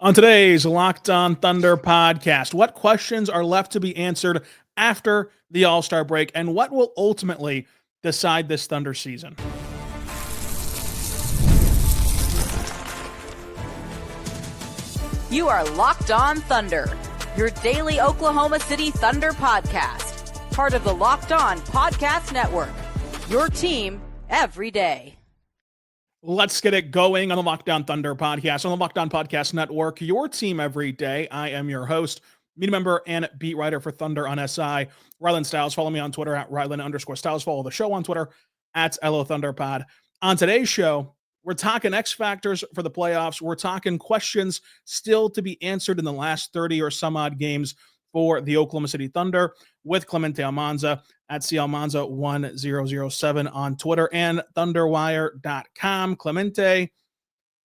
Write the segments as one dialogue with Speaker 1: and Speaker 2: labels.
Speaker 1: On today's Locked On Thunder podcast, what questions are left to be answered after the All-Star break, and what will ultimately decide this Thunder season?
Speaker 2: You are Locked On Thunder, your daily Oklahoma City Thunder podcast, part of the Locked On Podcast Network, your team every day.
Speaker 1: Let's get it going on the Locked On Thunder podcast, on the Locked On Podcast Network, your team every day. I am your host, media member and beat writer for Thunder on SI, Rylan Stiles. Follow me on Twitter at Rylan_Stiles. Follow the show on Twitter at LO ThunderPod. On today's show, we're talking X factors for the playoffs. We're talking questions still to be answered in the last 30 or some odd games for the Oklahoma City Thunder with Clemente Almanza at CAlmanza1007 on Twitter and ThunderWire.com. Clemente,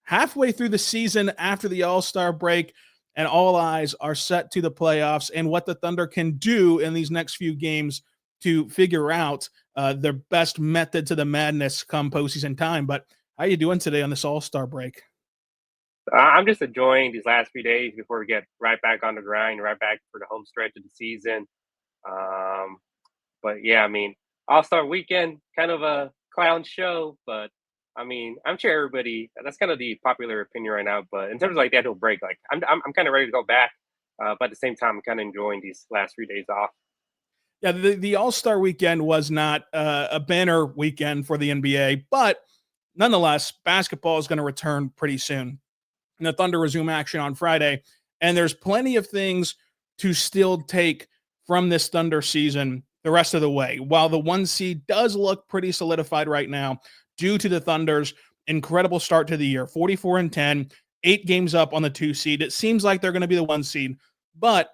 Speaker 1: halfway through the season after the All-Star break, and all eyes are set to the playoffs and what the Thunder can do in these next few games to figure out their best method to the madness come postseason time. But how are you doing today on this All-Star break?
Speaker 3: I'm just enjoying these last few days before we get right back on the grind, right back for the home stretch of the season. But yeah, I mean, All-Star weekend, kind of a clown show, but I mean, I'm sure everybody, that's kind of the popular opinion right now. But in terms of like the actual break, like I'm kind of ready to go back. But at the same time, I'm kind of enjoying these last 3 days off.
Speaker 1: Yeah, the All-Star weekend was not a banner weekend for the NBA, but nonetheless, basketball is going to return pretty soon. And the Thunder resume action on Friday, and there's plenty of things to still take from this Thunder season the rest of the way. While the 1 seed does look pretty solidified right now due to the Thunder's incredible start to the year, 44-10, 8 games up on the 2 seed. It seems like they're going to be the 1 seed, but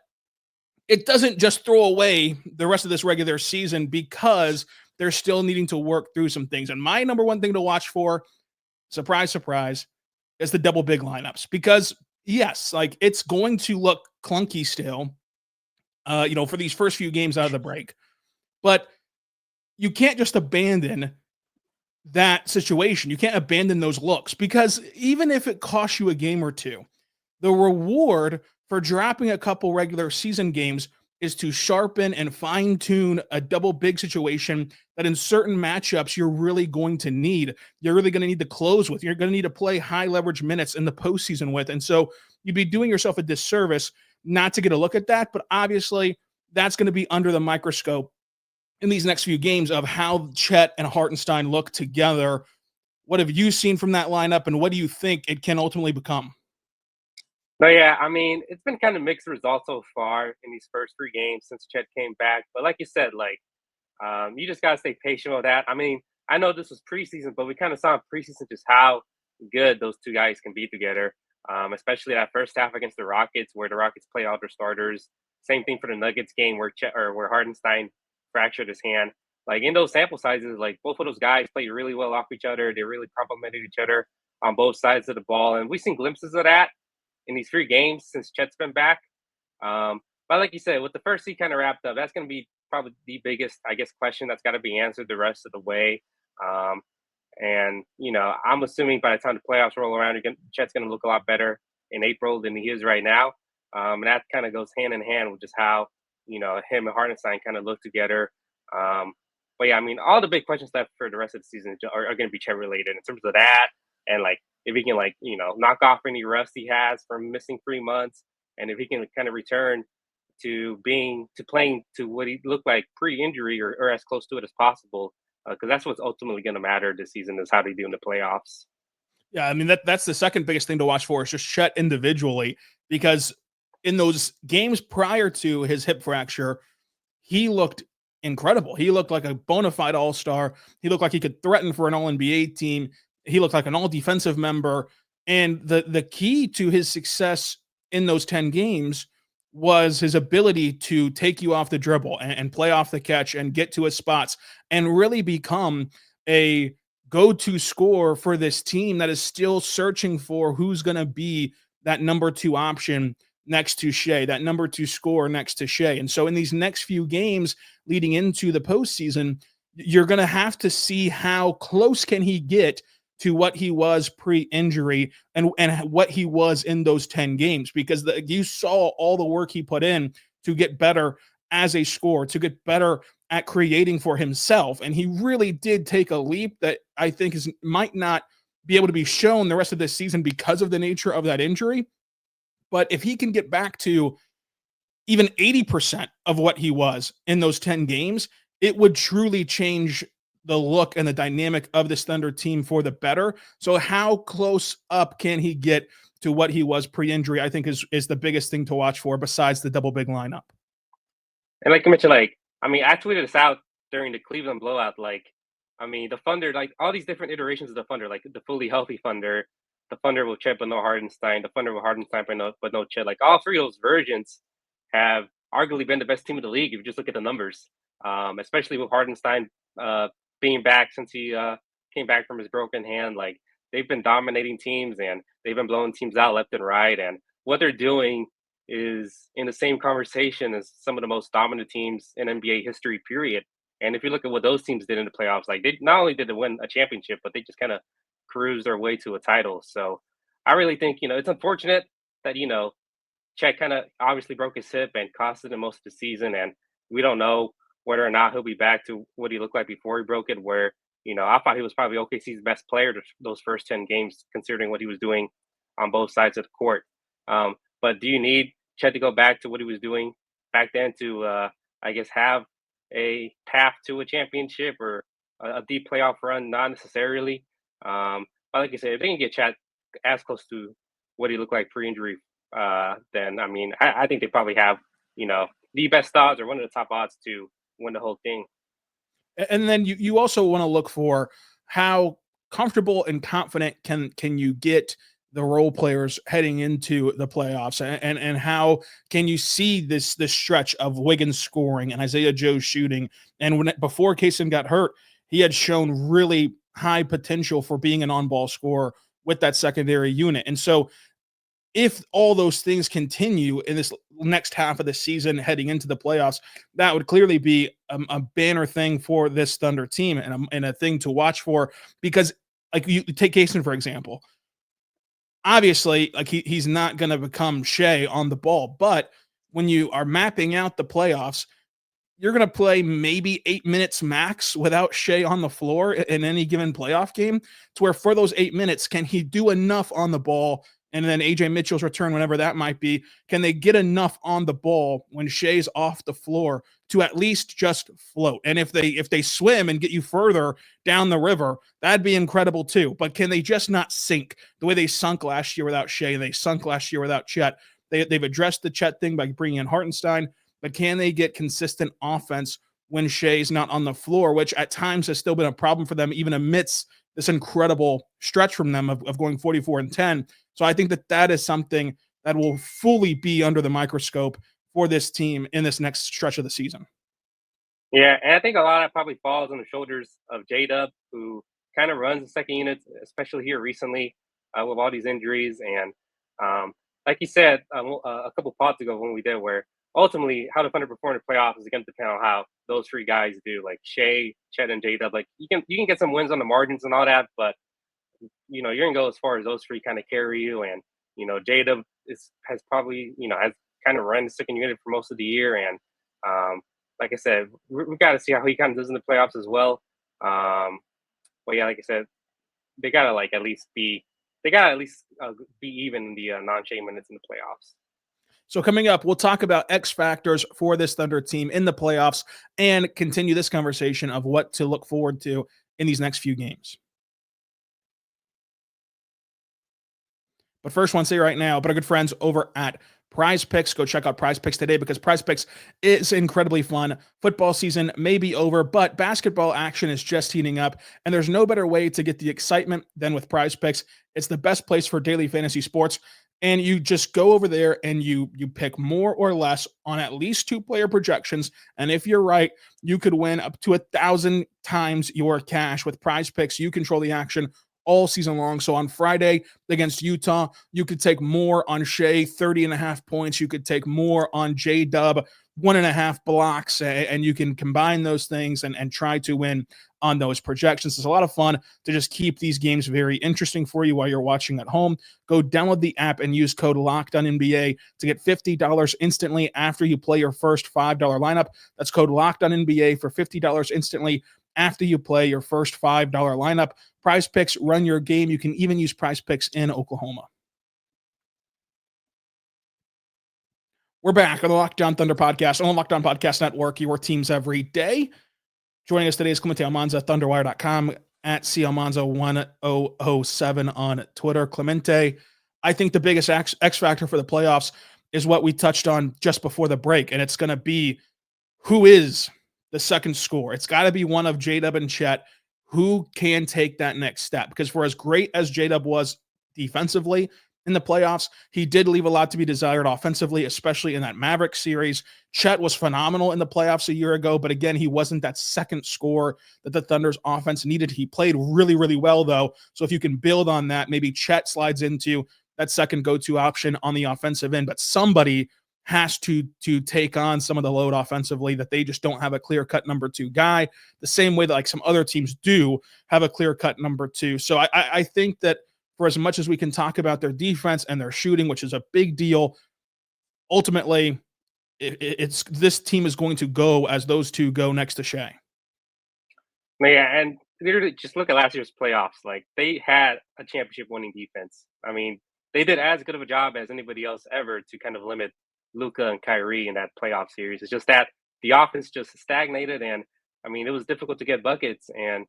Speaker 1: it doesn't just throw away the rest of this regular season because they're still needing to work through some things. And my number one thing to watch for, surprise, surprise, is the double big lineups. Because, yes, like it's going to look clunky still, for these first few games out of the break. But you can't just abandon that situation. You can't abandon those looks because even if it costs you a game or two, the reward for dropping a couple regular season games is to sharpen and fine-tune a double big situation that in certain matchups you're really going to need. You're really going to need to close with. You're going to need to play high leverage minutes in the postseason with. And so you'd be doing yourself a disservice not to get a look at that. But obviously that's going to be under the microscope in these next few games of how Chet and Hartenstein look together. What have you seen from that lineup, and what do you think it can ultimately become?
Speaker 3: No, yeah, I mean, it's been kind of mixed results so far in these first 3 games since Chet came back. But like you said, you just got to stay patient with that. I mean, I know this was preseason, but we kind of saw in preseason just how good those 2 guys can be together, especially that first half against the Rockets where the Rockets play all their starters. Same thing for the Nuggets game where where Hartenstein fractured his hand. Like in those sample sizes, like both of those guys played really well off each other. They really complemented each other on both sides of the ball. And we've seen glimpses of that in these 3 games since Chet's been back. But like you said, with the first seed kind of wrapped up, that's going to be probably the biggest, I guess, question that's got to be answered the rest of the way. And, I'm assuming by the time the playoffs roll around, Chet's going to look a lot better in April than he is right now. And that kind of goes hand in hand with just how, him and Hartenstein kind of look together. But yeah, I mean, all the big questions left for the rest of the season are going to be Chet related in terms of that. And if he can knock off any rust he has from missing 3 months, and if he can kind of return to playing to what he looked like pre-injury or as close to it as possible, because that's what's ultimately going to matter this season is how they do in the playoffs.
Speaker 1: Yeah, I mean, that's the second biggest thing to watch for is just Chet individually, because in those games prior to his hip fracture, he looked incredible. He looked like a bona fide all-star. He looked like he could threaten for an all-NBA team. He looked like an all-defensive member. And the key to his success in those 10 games was his ability to take you off the dribble and play off the catch and get to his spots and really become a go-to scorer for this team that is still searching for who's going to be that number 2 option next to Shai, that number 2 scorer next to Shai. And so in these next few games leading into the postseason, you're going to have to see how close can he get to what he was pre-injury and what he was in those 10 games, because you saw all the work he put in to get better as a scorer, to get better at creating for himself. And he really did take a leap that I think might not be able to be shown the rest of this season because of the nature of that injury. But if he can get back to even 80% of what he was in those 10 games, it would truly change the look and the dynamic of this Thunder team for the better. So how close up can he get to what he was pre-injury, I think is the biggest thing to watch for, besides the double big lineup.
Speaker 3: And like you mentioned, I tweeted this out during the Cleveland blowout. The Thunder, all these different iterations of the Thunder, like the fully healthy Thunder, the Thunder with Chet but no Hardenstein, the Thunder with Hardenstein but no Chet. All three of those versions have arguably been the best team in the league if you just look at the numbers, especially with Hardenstein being back since he came back from his broken hand. They've been dominating teams and they've been blowing teams out left and right. And what they're doing is in the same conversation as some of the most dominant teams in NBA history, period. And if you look at what those teams did in the playoffs, they not only did they win a championship, but they just kind of cruised their way to a title. So I really think, it's unfortunate that, Chet kind of obviously broke his hip and costed him most of the season. And we don't know whether or not he'll be back to what he looked like before he broke it, where, I thought he was probably OKC's best player those first 10 games, considering what he was doing on both sides of the court. But do you need Chet to go back to what he was doing back then to, have a path to a championship or a deep playoff run? Not necessarily. But like I said, if they can get Chet as close to what he looked like pre-injury, then, I think they probably have, the best odds or one of the top odds to win the whole thing.
Speaker 1: And then you also want to look for how comfortable and confident can you get the role players heading into the playoffs, and how can you see this stretch of Wiggins scoring and Isaiah Joe shooting. And before Kaysen got hurt, he had shown really high potential for being an on-ball scorer with that secondary unit. And so if all those things continue in this next half of the season heading into the playoffs, that would clearly be a banner thing for this Thunder team and a thing to watch for. Because you take Kaysen, for example, obviously he's not going to become Shai on the ball, but when you are mapping out the playoffs, you're going to play maybe 8 minutes max without Shai on the floor in any given playoff game, to where for those 8 minutes, can he do enough on the ball? And then AJ Mitchell's return, whenever that might be, can they get enough on the ball when Shai's off the floor to at least just float? And if they swim and get you further down the river, that'd be incredible too. But can they just not sink the way they sunk last year without Shai? They sunk last year without Chet. They've addressed the Chet thing by bringing in Hartenstein, but can they get consistent offense when Shai's not on the floor, which at times has still been a problem for them, even amidst this incredible stretch from them of going 44-10. So I think that is something that will fully be under the microscope for this team in this next stretch of the season.
Speaker 3: Yeah, and I think a lot of that probably falls on the shoulders of J-Dub, who kind of runs the second unit, especially here recently with all these injuries. And like you said a couple pods ago when we did, where ultimately how the Thunder perform in the playoffs is going to depend on how those three guys do, like Shai, Chet, and J-Dub. You can get some wins on the margins and all that, but you're gonna go as far as those three kind of carry you. And J-Dub has probably has kind of run the second unit for most of the year. And like I said, we've got to see how he kind of does in the playoffs as well. But yeah, like I said, they gotta at least be even in the non-Shai minutes in the playoffs.
Speaker 1: So coming up, we'll talk about X factors for this Thunder team in the playoffs and continue this conversation of what to look forward to in these next few games. But first, I want to say right now, but our good friends over at Prize Picks, go check out Prize Picks today, because Prize Picks is incredibly fun. Football season may be over, but basketball action is just heating up, and there's no better way to get the excitement than with Prize Picks. It's the best place for daily fantasy sports, and you just go over there and you pick more or less on at least 2-player projections, and if you're right, you could win up to 1,000 times your cash. With Prize Picks, you control the action all season long. So on Friday against Utah, you could take more on Shai, 30.5 points. You could take more on J-Dub, 1.5 blocks, and you can combine those things and try to win on those projections. It's a lot of fun to just keep these games very interesting for you while you're watching at home. Go download the app and use code LOCKEDONNBA to get $50 instantly after you play your first $5 lineup. That's code LOCKEDONNBA for $50 instantly after you play your first $5 lineup. Prize Picks, run your game. You can even use Prize Picks in Oklahoma. We're back on the Locked On Thunder podcast on the Locked On Podcast Network, your teams every day. Joining us today is Clemente Almanza, ThunderWire.com, at CAlmanza1007 on Twitter. Clemente, I think the biggest X factor for the playoffs is what we touched on just before the break, and it's going to be who is the second scorer. It's got to be one of J-Dub and Chet who can take that next step, because for as great as J-Dub was defensively in the playoffs, he did leave a lot to be desired offensively, especially in that Mavericks series. Chet was phenomenal in the playoffs a year ago, but again, he wasn't that second scorer that the Thunder's offense needed. He played really, really well, though. So if you can build on that, maybe Chet slides into that second go-to option on the offensive end, but somebody has to take on some of the load offensively that they just don't have a clear-cut number two guy, the same way that like some other teams do have a clear-cut number two. So I think that for as much as we can talk about their defense and their shooting, which is a big deal, ultimately, it's this team is going to go as those two go next to Shai.
Speaker 3: Yeah, and literally just look at last year's playoffs. Like, they had a championship-winning defense. I mean, they did as good of a job as anybody else ever to kind of limit Luka and Kyrie in that playoff series. It's just that the offense just stagnated, and I mean, it was difficult to get buckets, and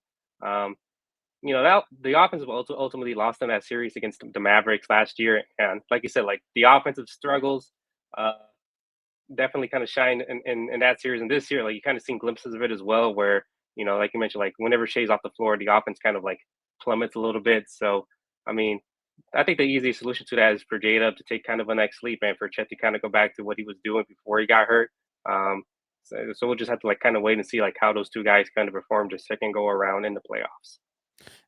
Speaker 3: that the offense ultimately lost in that series against the Mavericks last year. And like you said, like the offensive struggles definitely kind of shine in that series. And this year, like you kind of seen glimpses of it as well, where, like you mentioned, like whenever Shai's off the floor, the offense kind of like plummets a little bit. So, I mean, I think the easiest solution to that is for J-Dub to take kind of a next leap and for Chet to kind of go back to what he was doing before he got hurt. So we'll just have to like kind of wait and see like how those two guys kind of perform the second go around in the playoffs.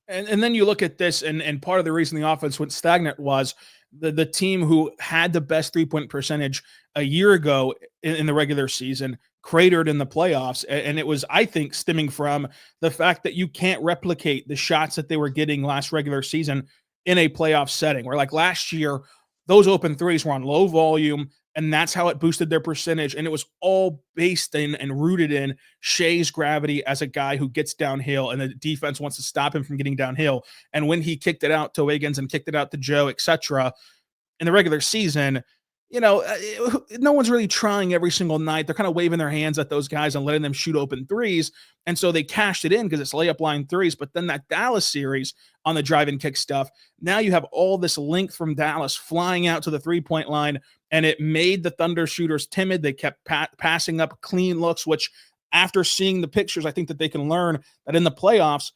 Speaker 1: And then you look at this, and part of the reason the offense went stagnant was the team who had the best three-point percentage a year ago in the regular season cratered in the playoffs. And it was, I think, stemming from the fact that you can't replicate the shots that they were getting last regular season in a playoff setting, where like last year, those open threes were on low volume, and that's how it boosted their percentage. And it was all based in and rooted in Shai's gravity as a guy who gets downhill, and the defense wants to stop him from getting downhill. And when he kicked it out to Wiggins and kicked it out to Joe, etc., in the regular season, no one's really trying every single night. They're kind of waving their hands at those guys and letting them shoot open threes. And so they cashed it in because it's layup line threes. But then that Dallas series on the drive and kick stuff, now you have all this length from Dallas flying out to the three-point line, and it made the Thunder shooters timid. They kept passing up clean looks, which after seeing the pictures, I think that they can learn that in the playoffs,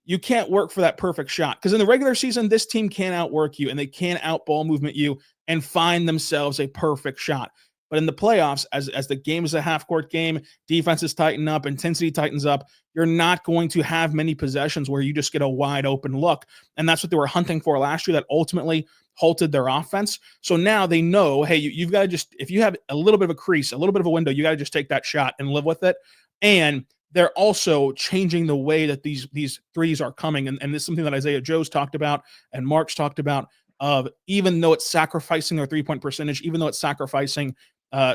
Speaker 1: you can't work for that perfect shot. Because in the regular season, this team can outwork you, and they can outball movement you and find themselves a perfect shot. But in the playoffs, as the game is a half-court game, defenses tighten up, intensity tightens up, you're not going to have many possessions where you just get a wide-open look. And that's what they were hunting for last year that ultimately halted their offense. So now they know, hey, you've got to just, if you have a little bit of a crease, a little bit of a window, you got to just take that shot and live with it. And they're also changing the way that these threes are coming. And this is something that Isaiah Joe's talked about and Mark's talked about, of even though it's sacrificing their three-point percentage, even though it's sacrificing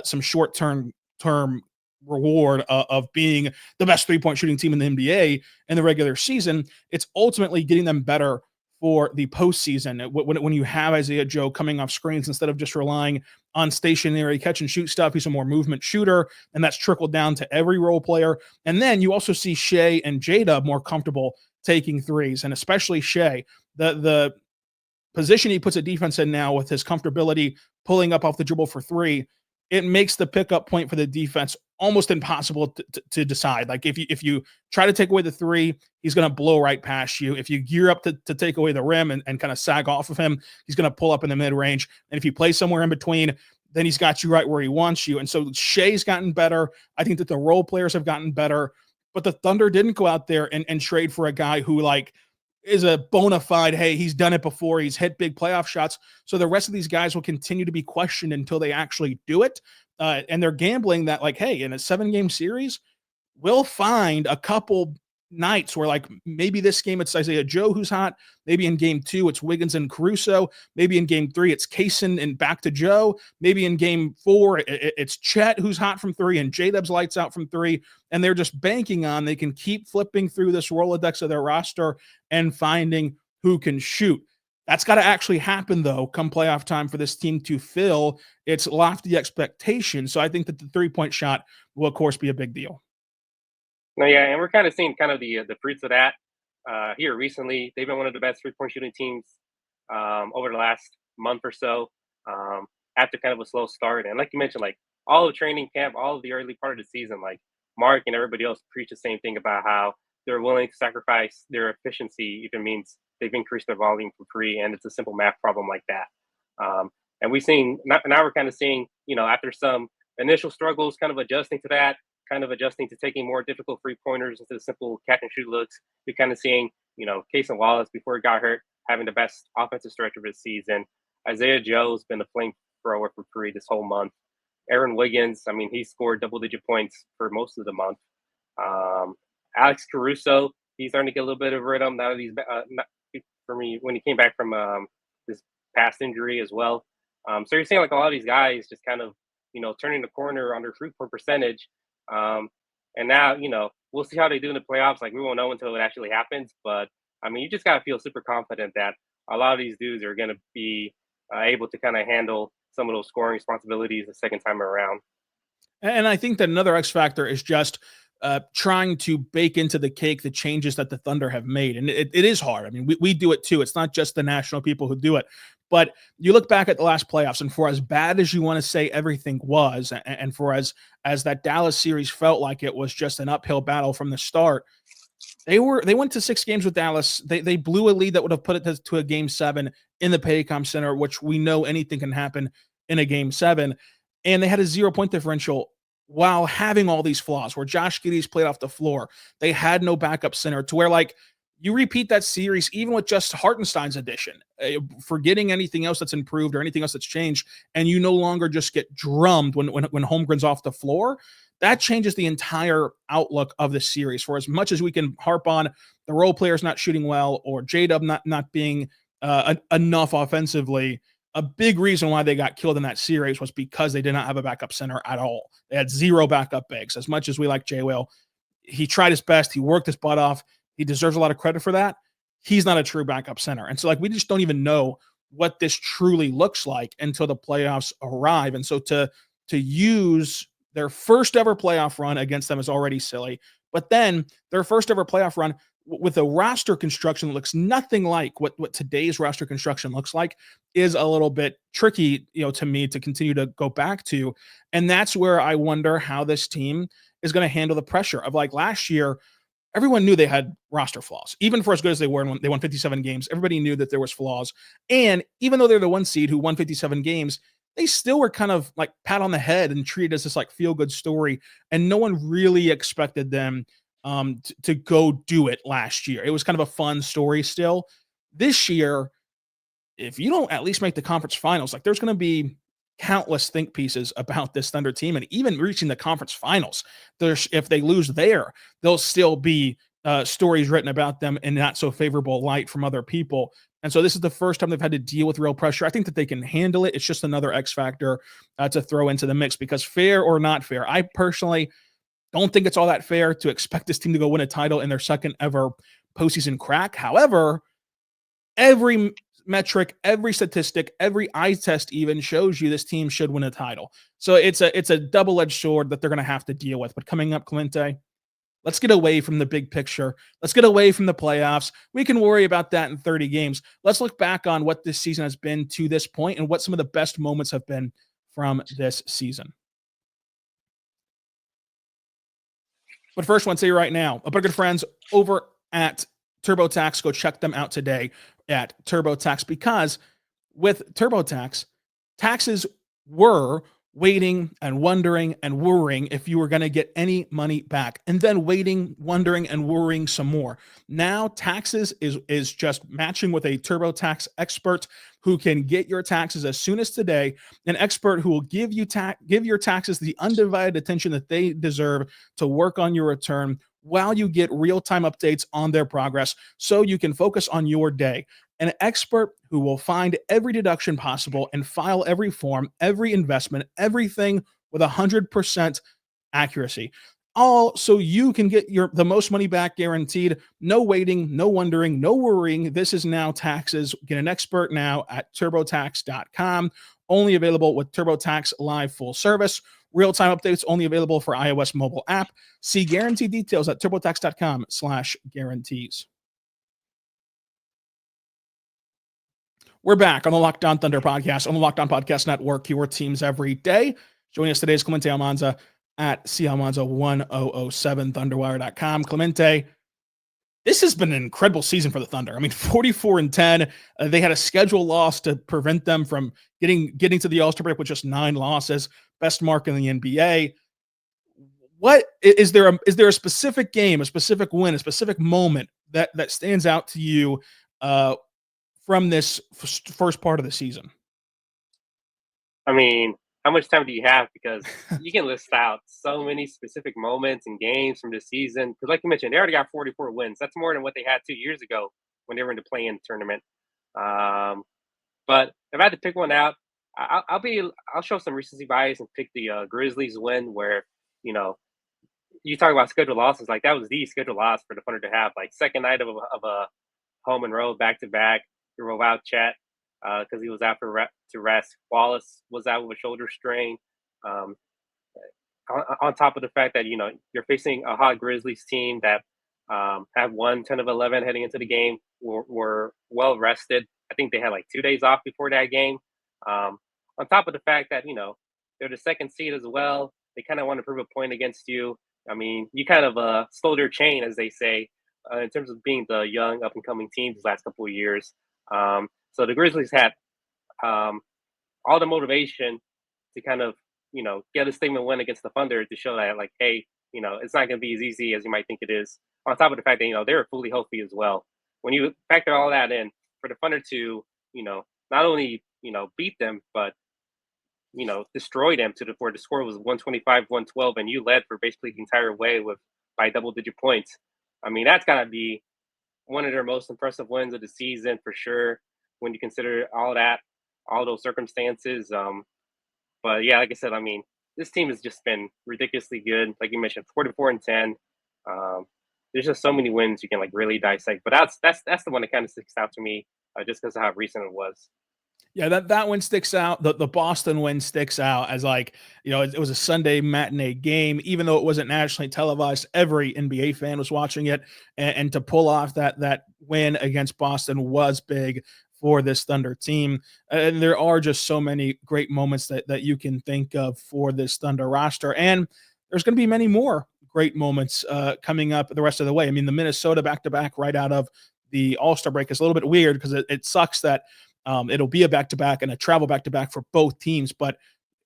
Speaker 1: some short-term reward of being the best three-point shooting team in the NBA in the regular season, it's ultimately getting them better for the postseason. When you have Isaiah Joe coming off screens instead of just relying on stationary catch and shoot stuff, he's a more movement shooter, and that's trickled down to every role player. And then you also see Shai and J-Dub more comfortable taking threes, and especially Shai. The position he puts a defense in now with his comfortability pulling up off the dribble for three, it makes the pickup point for the defense almost impossible to decide. Like if you try to take away the three, he's going to blow right past you. If you gear up to take away the rim and kind of sag off of him, he's going to pull up in the mid-range. And if you play somewhere in between, then he's got you right where he wants you. And so Shai's gotten better. I think that the role players have gotten better. But the Thunder didn't go out there and trade for a guy who, like, is a bona fide, hey, he's done it before. He's hit big playoff shots. So the rest of these guys will continue to be questioned until they actually do it. And they're gambling that, like, hey, in a 7-game series, we'll find a couple nights where, like, maybe this game it's Isaiah Joe who's hot. Maybe in game 2 it's Wiggins and Caruso. Maybe in game 3 it's Kaysen and back to Joe. Maybe in game 4 it's Chet who's hot from 3 and J-Dub's lights out from 3. And they're just banking on they can keep flipping through this Rolodex of their roster and finding who can shoot. That's got to actually happen, though, come playoff time for this team to fill its lofty expectations. So I think that the three-point shot will, of course, be a big deal.
Speaker 3: No, yeah, and we're kind of seeing kind of the fruits of that here recently. They've been one of the best three-point shooting teams over the last month or so after kind of a slow start. And like you mentioned, like all of training camp, all of the early part of the season, like Mark and everybody else preach the same thing about how they're willing to sacrifice their efficiency if it means they've increased their volume for free, and it's a simple math problem like that. And we've seen now we're kind of seeing, after some initial struggles, kind of adjusting to that, kind of adjusting to taking more difficult free-pointers into the simple catch-and-shoot looks. You're kind of seeing, Kaysen Wallace, before he got hurt, having the best offensive stretch of his season. Isaiah Joe's been a flamethrower for free this whole month. Aaron Wiggins, I mean, he scored double-digit points for most of the month. Alex Caruso, he's starting to get a little bit of rhythm now that he's for me when he came back from this past injury as well. So you're seeing like a lot of these guys just kind of, turning the corner on their three-point percentage. And now, we'll see how they do in the playoffs. Like, we won't know until it actually happens. But, I mean, you just got to feel super confident that a lot of these dudes are going to be able to kind of handle some of those scoring responsibilities the second time around.
Speaker 1: And I think that another X factor is just trying to bake into the cake the changes that the Thunder have made. And it is hard. I mean, we do it too. It's not just the national people who do it. But you look back at the last playoffs, and for as bad as you want to say everything was, and for as that Dallas series felt like it was just an uphill battle from the start, they went to 6 games with Dallas. They blew a lead that would have put it to a game 7 in the Paycom Center, which we know anything can happen in a game 7. And they had a 0-point differential while having all these flaws where Josh Giddey's played off the floor. They had no backup center, to where, like, you repeat that series even with just Hartenstein's addition, forgetting anything else that's improved or anything else that's changed, and you no longer just get drummed when Holmgren's off the floor. That changes the entire outlook of the series. For as much as we can harp on the role players not shooting well or J-Dub not being enough offensively, a big reason why they got killed in that series was because they did not have a backup center at all. They had 0 backup bigs. As much as we like Jay Will, he tried his best. He worked his butt off. He deserves a lot of credit for that. He's not a true backup center. And so, like, we just don't even know what this truly looks like until the playoffs arrive. And so to use their first ever playoff run against them is already silly. But then their first ever playoff run with a roster construction that looks nothing like what today's roster construction looks like is a little bit tricky, to me, to continue to go back to. And that's where I wonder how this team is going to handle the pressure of, like, last year. Everyone knew they had roster flaws. Even for as good as they were when they won 57 games, everybody knew that there was flaws. And even though they're the 1 seed who won 57 games, they still were kind of like pat on the head and treated as this like feel-good story. And no one really expected them to go do it last year. It was kind of a fun story still. This year, if you don't at least make the conference finals, like, there's going to be countless think pieces about this Thunder team, and even reaching the conference finals. If they lose there, there'll still be stories written about them in not so favorable light from other people. And so this is the first time they've had to deal with real pressure. I think that they can handle it. It's just another X factor to throw into the mix, because fair or not fair, I personally don't think it's all that fair to expect this team to go win a title in their second ever postseason crack. However, every metric, every statistic, every eye test even shows you this team should win a title. So it's a double-edged sword that they're going to have to deal with. But coming up, Clemente, let's get away from the big picture. Let's get away from the playoffs. We can worry about that in 30 games. Let's look back on what this season has been to this point and what some of the best moments have been from this season. But first, I want to say right now, our good friends over at TurboTax, go check them out today at TurboTax, because with TurboTax, taxes were waiting and wondering and worrying if you were going to get any money back, and then waiting, wondering, and worrying some more. Now taxes is just matching with a TurboTax expert who can get your taxes as soon as today, an expert who will give your taxes the undivided attention that they deserve to work on your return while you get real-time updates on their progress so you can focus on your day. An expert who will find every deduction possible and file every form, every investment, everything with 100% accuracy. All so you can get the most money back guaranteed. No waiting, no wondering, no worrying. This is Now Taxes. Get an expert now at turbotax.com. Only available with TurboTax Live full service. Real-time updates only available for iOS mobile app. See guarantee details at turbotax.com/guarantees. We're back on the Locked On Thunder podcast on the Locked On Podcast Network, your teams every day. Joining us today is Clemente Almanza at calmanza1007, thunderwire.com. Clemente, this has been an incredible season for the Thunder. I mean, 44-10. They had a schedule loss to prevent them from getting to the All-Star break with just 9 losses, best mark in the NBA. What is there a specific game, a specific win, a specific moment that stands out to you from this first part of the season?
Speaker 3: I mean, how much time do you have? Because you can list out so many specific moments and games from this season. Because, like you mentioned, they already got 44 wins. That's more than what they had 2 years ago when they were in the play-in tournament. But if I had to pick one out, I'll show some recency bias and pick the Grizzlies win, where you talk about scheduled losses. Like, that was the scheduled loss for the Thunder to have. Like, second night of a home and road back-to-back. You were without Chet because he was out to rest. Wallace was out with a shoulder strain. On top of the fact that you're facing a hot Grizzlies team that have won 10 of 11 heading into the game, were well rested. I think they had like 2 days off before that game. On top of the fact that they're the second seed as well. They kind of want to prove a point against you. I mean, you kind of stole their chain, as they say, in terms of being the young up and coming team these last couple of years. So the Grizzlies had all the motivation to kind of, get a statement win against the Thunder to show that, like, hey, it's not going to be as easy as you might think it is. On top of the fact that, they're fully healthy as well. When you factor all that in, for the Thunder to, not only, beat them, but, destroy them where the score was 125-112, and you led for basically the entire way by double-digit points. I mean, that's got to be one of their most impressive wins of the season for sure, when you consider all those circumstances. But yeah, like I said, I mean, this team has just been ridiculously good. Like you mentioned, 44-10. There's just so many wins you can really dissect. But that's the one that kind of sticks out to me, just because of how recent it was.
Speaker 1: Yeah, that one sticks out. The Boston win sticks out as it was a Sunday matinee game, even though it wasn't nationally televised. Every NBA fan was watching it, and to pull off that win against Boston was big for this Thunder team. And there are just so many great moments that you can think of for this Thunder roster, and there's going to be many more great moments coming up the rest of the way. I mean, the Minnesota back-to-back right out of the All-Star break is a little bit weird because it sucks that it'll be a back-to-back and a travel back-to-back for both teams, but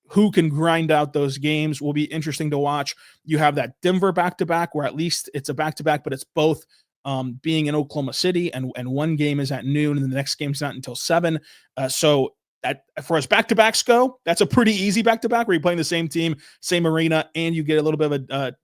Speaker 1: who can grind out those games will be interesting to watch. You have that Denver back-to-back where at least it's a back-to-back, but it's both being in Oklahoma City, and one game is at noon and the next game's not until 7. So that, for as back-to-backs go, that's a pretty easy back-to-back where you're playing the same team, same arena, and you get a little bit of a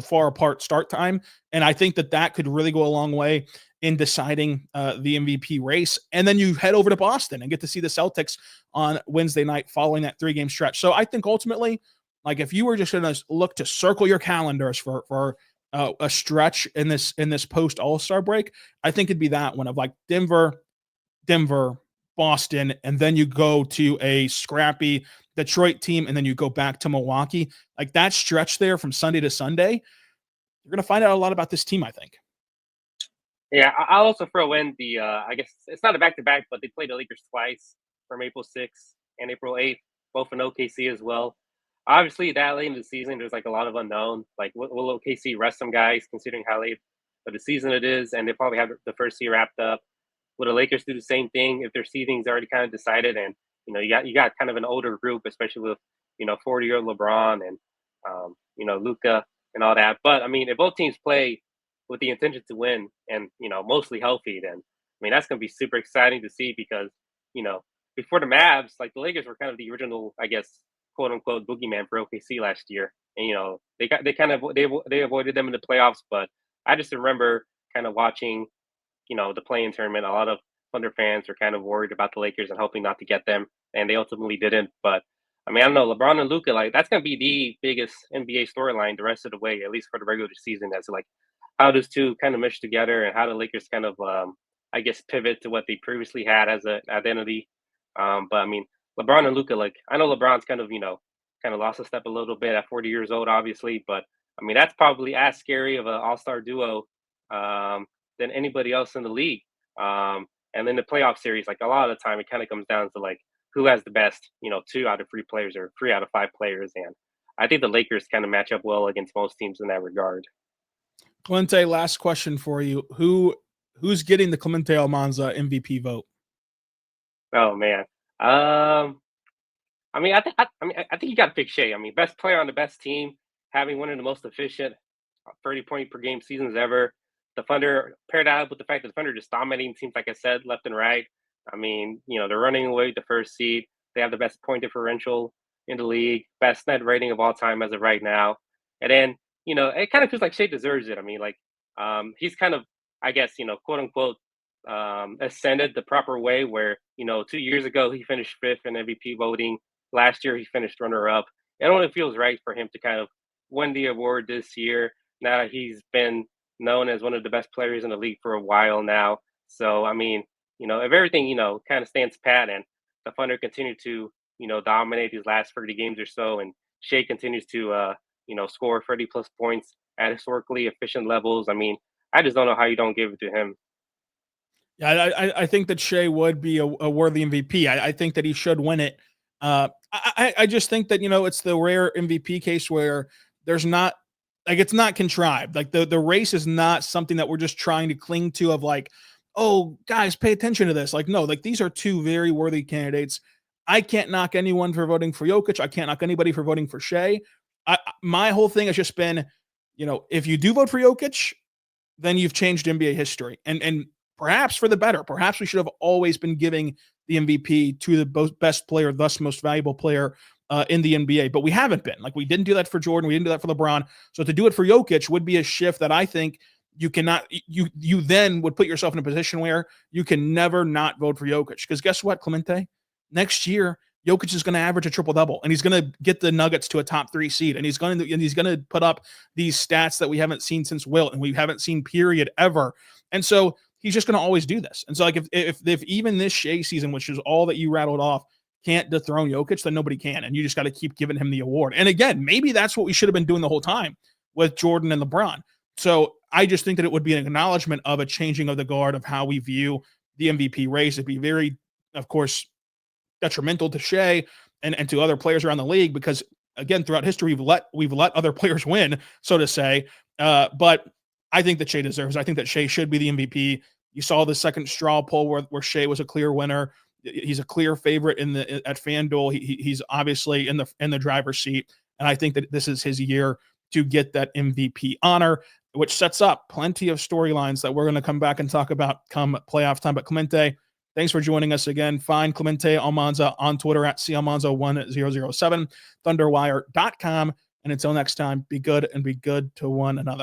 Speaker 1: far apart start time. And I think that could really go a long way in deciding the MVP race. And then you head over to Boston and get to see the Celtics on Wednesday night following that 3-game stretch. So I think ultimately, if you were just going to look to circle your calendars for a stretch in this post All-Star break, I think it'd be that one of Denver, Boston, and then you go to a scrappy Detroit team, and then you go back to Milwaukee. That stretch there from Sunday to Sunday, you're going to find out a lot about this team, I think.
Speaker 3: Yeah, I'll also throw in the, I guess it's not a back-to-back, but they played the Lakers twice, from April 6th and April 8th, both in OKC as well. Obviously, that late in the season, there's a lot of unknown. Will OKC rest some guys, considering how late of the season it is, and they probably have the first year wrapped up. Will the Lakers do the same thing if their seeding's already kind of decided and you got kind of an older group, especially with 40-year LeBron and Luka and all that. But I mean, if both teams play with the intention to win and mostly healthy, then I mean that's going to be super exciting to see because you know before the Mavs, like the Lakers were kind of the original, I guess, quote unquote boogeyman for OKC last year, and they avoided them in the playoffs. But I just remember kind of watching the play-in tournament. A lot of Thunder fans were kind of worried about the Lakers and hoping not to get them, and they ultimately didn't. But I mean, I don't know, LeBron and Luka, like that's gonna be the biggest NBA storyline the rest of the way, at least for the regular season. As like how those two kind of mesh together and how the Lakers kind of, I guess, pivot to what they previously had as an identity. But I mean, LeBron and Luka, like I know LeBron's kind of kind of lost a step a little bit at 40 years old, obviously, but I mean that's probably as scary of an all-star duo than anybody else in the league. And then the playoff series, like a lot of the time, it kind of comes down to like who has the best, 2 out of 3 players or 3 out of 5 players. And I think the Lakers kind of match up well against most teams in that regard.
Speaker 1: Clemente, last question for you. Who's getting the Clemente Almanza MVP vote?
Speaker 3: Oh man. I mean, I think you got to pick Shai. I mean, best player on the best team, having one of the most efficient 30-point per game seasons ever. The Thunder paired out with the fact that the Thunder just dominating teams, like I said, left and right. I mean, they're running away with the first seed. They have the best point differential in the league, best net rating of all time as of right now. And then, it kind of feels like Shai deserves it. I mean, like, he's kind of, I guess, quote unquote, ascended the proper way where, 2 years ago he finished 5th in MVP voting. Last year he finished runner-up. It only feels right for him to kind of win the award this year. Now that he's been known as one of the best players in the league for a while now. So, I mean, if everything, kind of stands pat and the Thunder continue to, dominate these last 30 games or so, and Shai continues to, score 30-plus points at historically efficient levels, I mean, I just don't know how you don't give it to him.
Speaker 1: Yeah, I think that Shai would be a worthy MVP. I think that he should win it. I just think that, it's the rare MVP case where there's not, like, it's not contrived. Like the race is not something that we're just trying to cling to of like, oh, guys, pay attention to this. Like, no, like these are 2 very worthy candidates. I can't knock anyone for voting for Jokic. I can't knock anybody for voting for Shai. My whole thing has just been, if you do vote for Jokic, then you've changed NBA history. And perhaps for the better. Perhaps we should have always been giving the MVP to the best player, thus most valuable player in the NBA, but we haven't been. Like, we didn't do that for Jordan. We didn't do that for LeBron. So to do it for Jokic would be a shift that I think you cannot, you then would put yourself in a position where you can never not vote for Jokic. Because guess what, Clemente? Next year, Jokic is going to average a triple-double, and he's going to get the Nuggets to a top 3 seed, and he's going to put up these stats that we haven't seen since Wilt, and we haven't seen period ever. And so he's just going to always do this. And so, like, if even this Shai season, which is all that you rattled off, can't dethrone Jokic, then nobody can. And you just got to keep giving him the award. And again, maybe that's what we should have been doing the whole time with Jordan and LeBron. So I just think that it would be an acknowledgement of a changing of the guard of how we view the MVP race. It'd be very, of course, detrimental to Shai and to other players around the league, because again, throughout history, we've let other players win, so to say. But I think that Shai deserves. I think that Shai should be the MVP. You saw the second straw poll where Shai was a clear winner. He's a clear favorite at FanDuel. He's obviously in the driver's seat, and I think that this is his year to get that MVP honor, which sets up plenty of storylines that we're going to come back and talk about come playoff time. But Clemente, thanks for joining us again. Find Clemente Almanza on Twitter at calmanza1007, thunderwire.com. And until next time, be good and be good to one another.